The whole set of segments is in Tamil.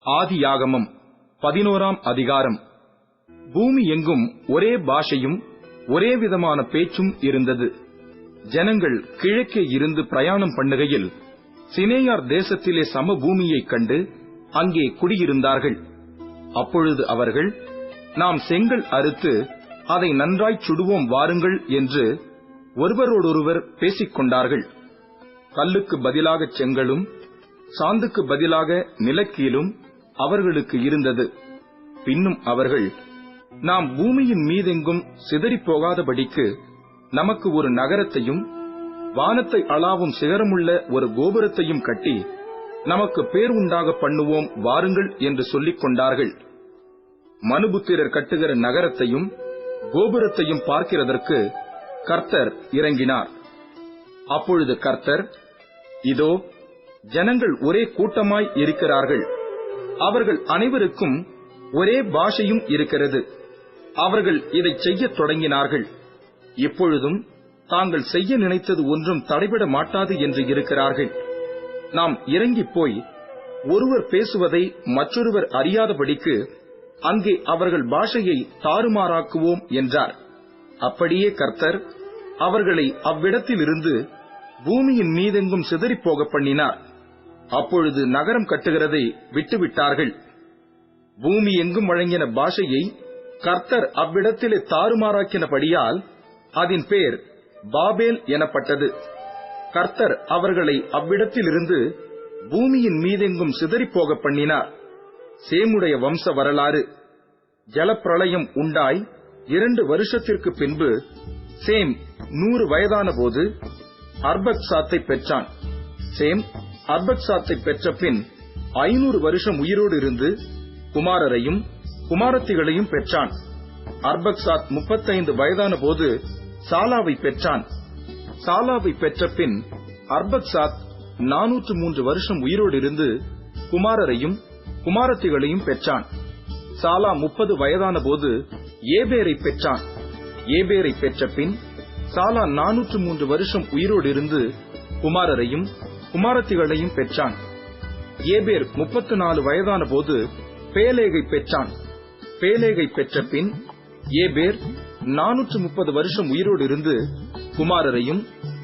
ஆதியாகமம் 11ஆம் அதிகாரம். பூமி எங்கும் ஒரே பாஷையும் ஒரே விதமான பேச்சும் இருந்தது. ஜனங்கள் கிழக்கே இருந்து பிரயாணம் பண்ணுகையில் சினேயார் தேசத்திலே சமபூமியைக் கண்டு அங்கே குடியிருந்தார்கள். அப்பொழுது அவர்கள், நாம் செங்கல் அறுத்து அதை நன்றாய்ச் சுடுவோம் வாருங்கள் என்று ஒருவரோடொருவர் பேசிக் கொண்டார்கள். கல்லுக்கு பதிலாக செங்கலும் சாந்துக்கு பதிலாக நிலக்கீலும் அவர்களுக்கு இருந்தது. பின்னும் அவர்கள், நாம் பூமியின் மீதெங்கும் சிதறிப்போகாதபடிக்கு நமக்கு ஒரு நகரத்தையும் வானத்தை அளாவும் சிகரமுள்ள ஒரு கோபுரத்தையும் கட்டி நமக்கு பேர் உண்டாக பண்ணுவோம் வாருங்கள் என்று சொல்லிக் கொண்டார்கள். மனுபுத்திரர் கட்டுகிற நகரத்தையும் கோபுரத்தையும் பார்க்கிறதற்கு கர்த்தர் இறங்கினார். அப்பொழுது கர்த்தர், இதோ ஜனங்கள் ஒரே கூட்டமாய் இருக்கிறார்கள், அவர்கள் அனைவருக்கும் ஒரே பாஷையும் இருக்கிறது. அவர்கள் இதைச் செய்யத் தொடங்கினார்கள். இப்பொழுதும் தாங்கள் செய்ய நினைத்தது ஒன்றும் தடைபட மாட்டாது என்று இருக்கிறார்கள். நாம் இறங்கிப் போய் ஒருவர் பேசுவதை மற்றொருவர் அறியாதபடிக்கு அங்கே அவர்கள் பாஷையை தாறுமாறாக்குவோம் என்றார். அப்படியே கர்த்தர் அவர்களை அவ்விடத்திலிருந்து பூமியின் மீதெங்கும் சிதறிப்போக பண்ணினார். அப்பொழுது நகரம் கட்டுகிறதை விட்டுவிட்டார்கள். பூமி எங்கும் வழங்கின பாஷையை கர்த்தர் அவ்விடத்திலே தாறுமாறாக்கினபடியால் அதன் பேர் பாபேல் எனப்பட்டது. கர்த்தர் அவர்களை அவ்விடத்திலிருந்து பூமியின் மீதெங்கும் சிதறிப்போக பண்ணினார். சேமுடைய வம்ச வரலாறு. ஜலப்பிரளயம் உண்டாய் 2 வருஷத்திற்கு பின்பு சேம் 100 வயதான போது அர்பக்சாத்தை பெற்றான். சேம் அர்பக்சாத்தை பெற்ற பின் 500 வருஷம் உயிரோடு இருந்து குமாரரையும் குமாரத்திகளையும் பெற்றான். அர்பக்சாத் 35 வயதான போது சாலாவை பெற்றான். சாலாவை பெற்ற பின் அர்பக்சாத் 403 வருஷம் உயிரோடு இருந்து குமாரரையும் குமாரத்திகளையும் பெற்றான். சாலா 30 வயதான போது ஏபேரை பெற்றான். ஏபேரை பெற்ற பின் சாலா 403 வருஷம் உயிரோடு இருந்து குமாரரையும் குமாரத்திகளையும் பெற்றான். ஏபேர் 34 வயதான போது பேலேகை பெற்றான். பேலேகை பெற்ற பின் ஏபேர் 430 வருஷம் உயிரோடு இருந்து குமாரரையும்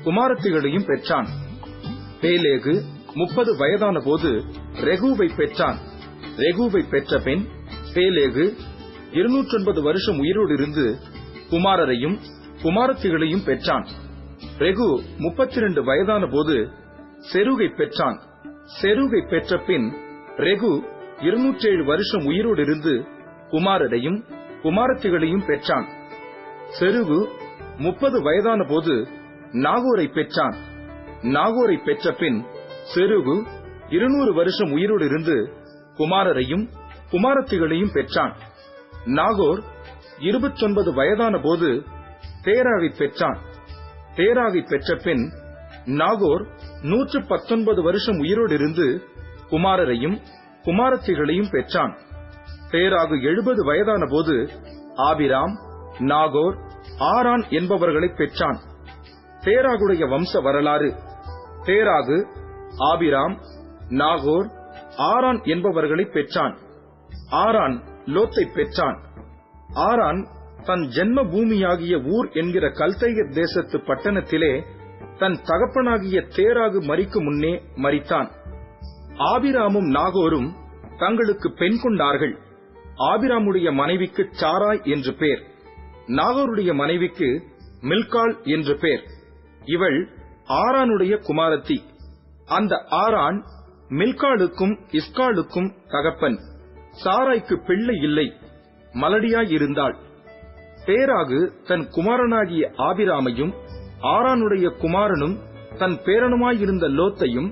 குமாரத்திகளையும் பெற்றான். பேலேகு 30 வயதான போது ரெகூவை பெற்றான். ரெகூவை பெற்ற பின் பேலேகு 209 வருஷம் உயிரோடு இருந்து குமாரரையும் குமாரத்திகளையும் பெற்றான். ரெகு 32 வயதான போது செருகை பெற்றான். செருகை பெற்ற பின் ரெகு 207 வருஷம் உயிரோடு இருந்து குமாரரையும் குமாரத்திகளையும் பெற்றான். செருகு 30 வயதான போது நாகோரை பெற்றான். நாகோரை பெற்ற பின் செருகு 200 வருஷம் உயிரோடு இருந்து குமாரரையும் குமாரத்திகளையும் பெற்றான். நாகோர் 29 வயதான போது தேராகை பெற்றான். தேராகை பெற்ற பின் நாகோர் 119 வருஷம் உயிரோடு இருந்து குமாரரையும் குமாரத்திகளையும் பெற்றான். தேராகு 70 வயதான போது ஆபிராம், நாகோர், ஆரான் என்பவர்களை பெற்றான். தேராகுடைய வம்ச வரலாறு. தேராகு ஆபிராம், நாகோர், ஆரான் என்பவர்களை பெற்றான். ஆரான் லோத்தை பெற்றான். ஆரான் தன் ஜென்ம பூமியாகிய ஊர் என்கிற கல்தையர் தேசத்து பட்டணத்திலே தன் தகப்பனாகிய தேராகு மரிக்கு முன்னே மரித்தான். ஆபிராமும் நாகோரும் தங்களுக்கு பெண் கொண்டார்கள். ஆபிராமுடைய மனைவிக்கு சாராய் என்று பேர். நாகோருடைய மனைவிக்கு மில்காள் என்று பேர். இவள் ஆரானுடைய குமாரத்தி. அந்த ஆரான் மில்காளுக்கும் இஸ்காளுக்கும் தகப்பன். சாராய்க்கு பிள்ளை இல்லை, மலடியாயிருந்தாள். தேராகு தன் குமாரனாகிய ஆபிராமையும் ஆரானுடைய குமாரனும் தன் பேரனுமாயிருந்த லோத்தையும்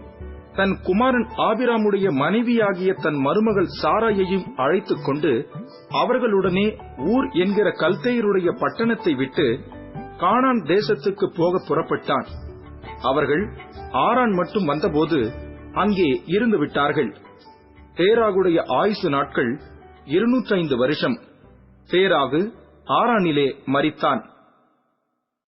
தன் குமாரன் ஆபிராமுடைய மனைவியாகிய தன் மருமகள் சாராயையும் அழைத்துக் கொண்டு அவர்களுடனே ஊர் என்கிற கல்தேயருடைய பட்டணத்தை விட்டு கானான் தேசத்துக்கு போக புறப்பட்டான். அவர்கள் ஆரான் மட்டும் வந்தபோது அங்கே இருந்து விட்டார்கள். தேராகுடைய ஆயுசு நாட்கள் 205 வருஷம். தேராகு ஆரானிலே மரித்தான்.